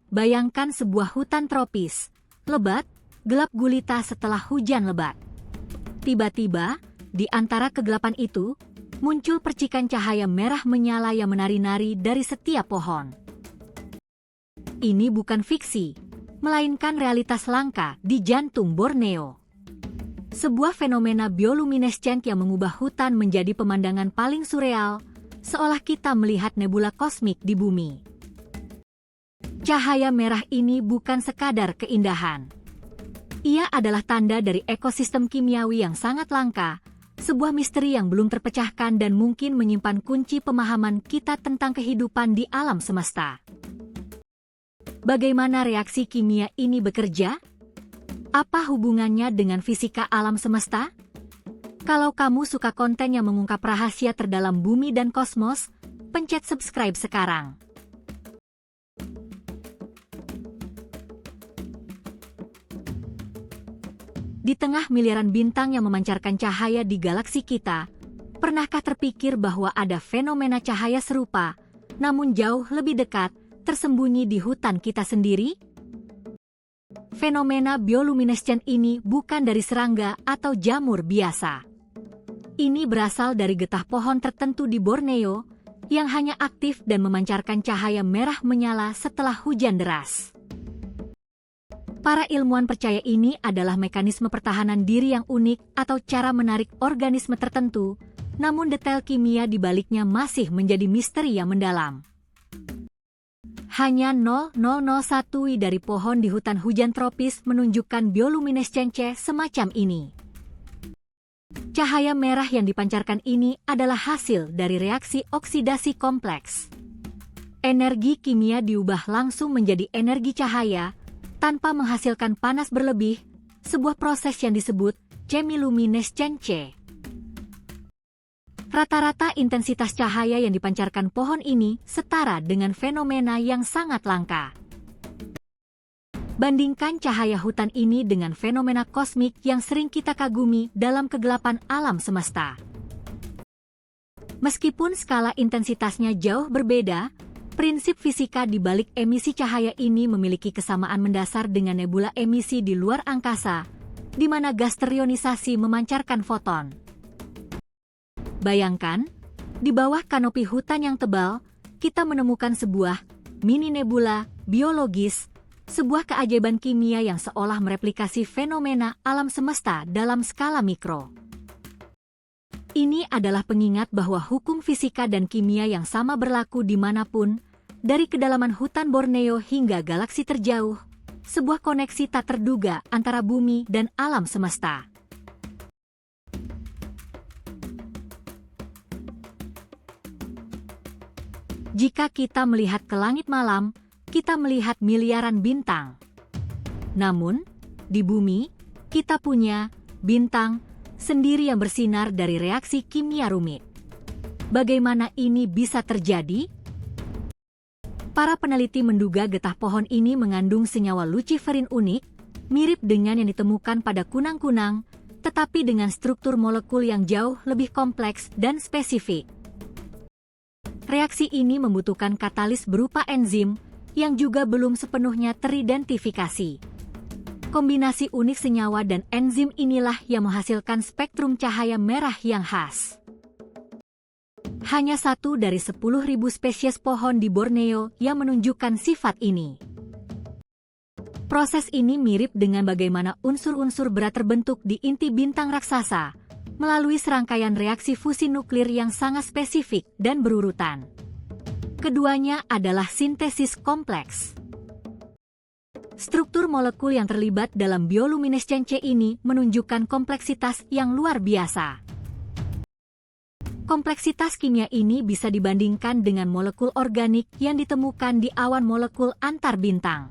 Bayangkan sebuah hutan tropis, lebat, gelap gulita setelah hujan lebat. Tiba-tiba, di antara kegelapan itu, muncul percikan cahaya merah menyala yang menari-nari dari setiap pohon. Ini bukan fiksi, melainkan realitas langka di jantung Borneo. Sebuah fenomena bioluminescent yang mengubah hutan menjadi pemandangan paling surreal, seolah kita melihat nebula kosmik di bumi. Cahaya merah ini bukan sekadar keindahan. Ia adalah tanda dari ekosistem kimiawi yang sangat langka, sebuah misteri yang belum terpecahkan dan mungkin menyimpan kunci pemahaman kita tentang kehidupan di alam semesta. Bagaimana reaksi kimia ini bekerja? Apa hubungannya dengan fisika alam semesta? Kalau kamu suka konten yang mengungkap rahasia terdalam bumi dan kosmos, pencet subscribe sekarang. Di tengah miliaran bintang yang memancarkan cahaya di galaksi kita, pernahkah terpikir bahwa ada fenomena cahaya serupa, namun jauh lebih dekat, tersembunyi di hutan kita sendiri? Fenomena bioluminescent ini bukan dari serangga atau jamur biasa. Ini berasal dari getah pohon tertentu di Borneo, yang hanya aktif dan memancarkan cahaya merah menyala setelah hujan deras. Para ilmuwan percaya ini adalah mekanisme pertahanan diri yang unik atau cara menarik organisme tertentu, namun detail kimia di baliknya masih menjadi misteri yang mendalam. Hanya 0,001 dari pohon di hutan hujan tropis menunjukkan bioluminescence semacam ini. Cahaya merah yang dipancarkan ini adalah hasil dari reaksi oksidasi kompleks. Energi kimia diubah langsung menjadi energi cahaya, tanpa menghasilkan panas berlebih, sebuah proses yang disebut chemiluminescence. Rata-rata intensitas cahaya yang dipancarkan pohon ini setara dengan fenomena yang sangat langka. Bandingkan cahaya hutan ini dengan fenomena kosmik yang sering kita kagumi dalam kegelapan alam semesta. Meskipun skala intensitasnya jauh berbeda, prinsip fisika di balik emisi cahaya ini memiliki kesamaan mendasar dengan nebula emisi di luar angkasa, di mana gas terionisasi memancarkan foton. Bayangkan, di bawah kanopi hutan yang tebal, kita menemukan sebuah mini nebula biologis, sebuah keajaiban kimia yang seolah mereplikasi fenomena alam semesta dalam skala mikro. Ini adalah pengingat bahwa hukum fisika dan kimia yang sama berlaku dimanapun, dari kedalaman hutan Borneo hingga galaksi terjauh, sebuah koneksi tak terduga antara bumi dan alam semesta. Jika kita melihat ke langit malam, kita melihat miliaran bintang. Namun, di bumi, kita punya bintang sendiri yang bersinar dari reaksi kimia rumit. Bagaimana ini bisa terjadi? Para peneliti menduga getah pohon ini mengandung senyawa luciferin unik, mirip dengan yang ditemukan pada kunang-kunang, tetapi dengan struktur molekul yang jauh lebih kompleks dan spesifik. Reaksi ini membutuhkan katalis berupa enzim, yang juga belum sepenuhnya teridentifikasi. Kombinasi unik senyawa dan enzim inilah yang menghasilkan spektrum cahaya merah yang khas. Hanya 1 dari 10.000 spesies pohon di Borneo yang menunjukkan sifat ini. Proses ini mirip dengan bagaimana unsur-unsur berat terbentuk di inti bintang raksasa, melalui serangkaian reaksi fusi nuklir yang sangat spesifik dan berurutan. Keduanya adalah sintesis kompleks. Struktur molekul yang terlibat dalam bioluminescence ini menunjukkan kompleksitas yang luar biasa. Kompleksitas kimia ini bisa dibandingkan dengan molekul organik yang ditemukan di awan molekul antar bintang.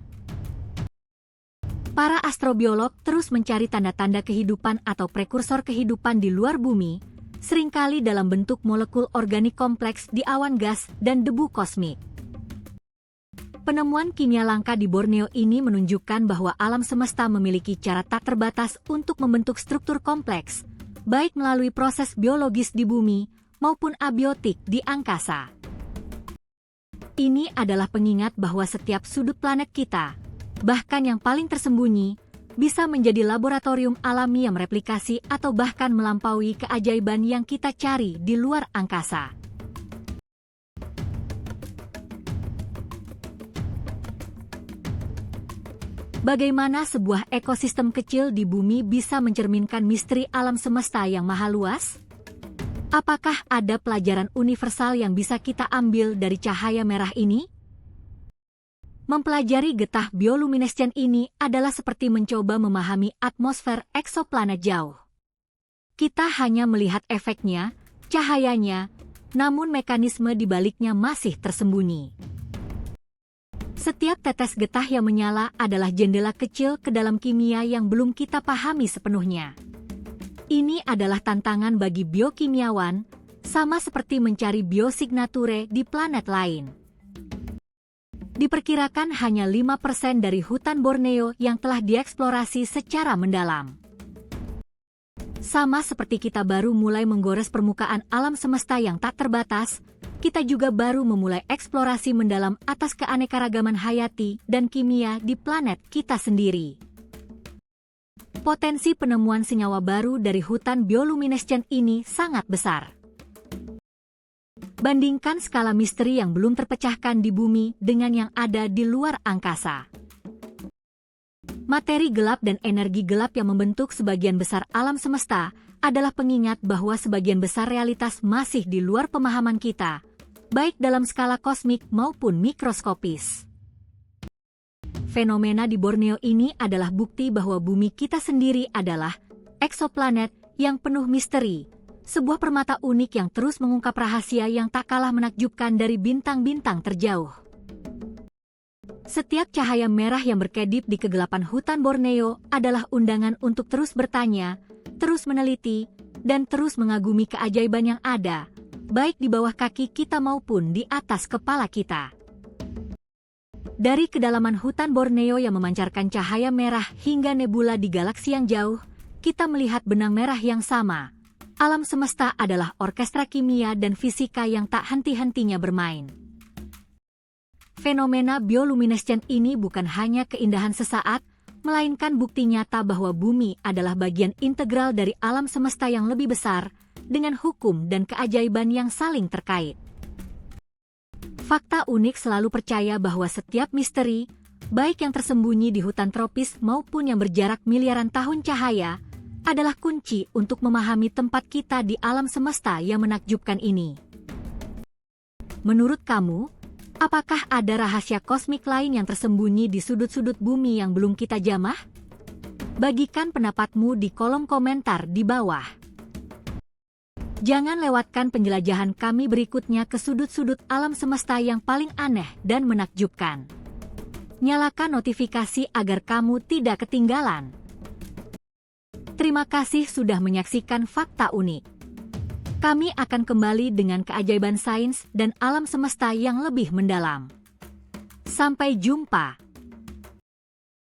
Para astrobiolog terus mencari tanda-tanda kehidupan atau prekursor kehidupan di luar bumi, seringkali dalam bentuk molekul organik kompleks di awan gas dan debu kosmik. Penemuan kimia langka di Borneo ini menunjukkan bahwa alam semesta memiliki cara tak terbatas untuk membentuk struktur kompleks, baik melalui proses biologis di bumi maupun abiotik di angkasa. Ini adalah pengingat bahwa setiap sudut planet kita, bahkan yang paling tersembunyi, bisa menjadi laboratorium alami yang mereplikasi atau bahkan melampaui keajaiban yang kita cari di luar angkasa. Bagaimana sebuah ekosistem kecil di bumi bisa mencerminkan misteri alam semesta yang maha luas? Apakah ada pelajaran universal yang bisa kita ambil dari cahaya merah ini? Mempelajari getah bioluminescen ini adalah seperti mencoba memahami atmosfer eksoplanet jauh. Kita hanya melihat efeknya, cahayanya, namun mekanisme di baliknya masih tersembunyi. Setiap tetes getah yang menyala adalah jendela kecil ke dalam kimia yang belum kita pahami sepenuhnya. Ini adalah tantangan bagi biokimiawan, sama seperti mencari biosignature di planet lain. Diperkirakan hanya 5% dari hutan Borneo yang telah dieksplorasi secara mendalam. Sama seperti kita baru mulai menggores permukaan alam semesta yang tak terbatas, kita juga baru memulai eksplorasi mendalam atas keanekaragaman hayati dan kimia di planet kita sendiri. Potensi penemuan senyawa baru dari hutan bioluminescen ini sangat besar. Bandingkan skala misteri yang belum terpecahkan di bumi dengan yang ada di luar angkasa. Materi gelap dan energi gelap yang membentuk sebagian besar alam semesta adalah pengingat bahwa sebagian besar realitas masih di luar pemahaman kita, baik dalam skala kosmik maupun mikroskopis. Fenomena di Borneo ini adalah bukti bahwa bumi kita sendiri adalah eksoplanet yang penuh misteri, sebuah permata unik yang terus mengungkap rahasia yang tak kalah menakjubkan dari bintang-bintang terjauh. Setiap cahaya merah yang berkedip di kegelapan hutan Borneo adalah undangan untuk terus bertanya, terus meneliti, dan terus mengagumi keajaiban yang ada, baik di bawah kaki kita maupun di atas kepala kita. Dari kedalaman hutan Borneo yang memancarkan cahaya merah hingga nebula di galaksi yang jauh, kita melihat benang merah yang sama. Alam semesta adalah orkestra kimia dan fisika yang tak henti-hentinya bermain. Fenomena bioluminescen ini bukan hanya keindahan sesaat, melainkan bukti nyata bahwa bumi adalah bagian integral dari alam semesta yang lebih besar, dengan hukum dan keajaiban yang saling terkait. Fakta unik selalu percaya bahwa setiap misteri, baik yang tersembunyi di hutan tropis maupun yang berjarak miliaran tahun cahaya, adalah kunci untuk memahami tempat kita di alam semesta yang menakjubkan ini. Menurut kamu, apakah ada rahasia kosmik lain yang tersembunyi di sudut-sudut bumi yang belum kita jamah? Bagikan pendapatmu di kolom komentar di bawah. Jangan lewatkan penjelajahan kami berikutnya ke sudut-sudut alam semesta yang paling aneh dan menakjubkan. Nyalakan notifikasi agar kamu tidak ketinggalan. Terima kasih sudah menyaksikan Fakta Unik. Kami akan kembali dengan keajaiban sains dan alam semesta yang lebih mendalam. Sampai jumpa.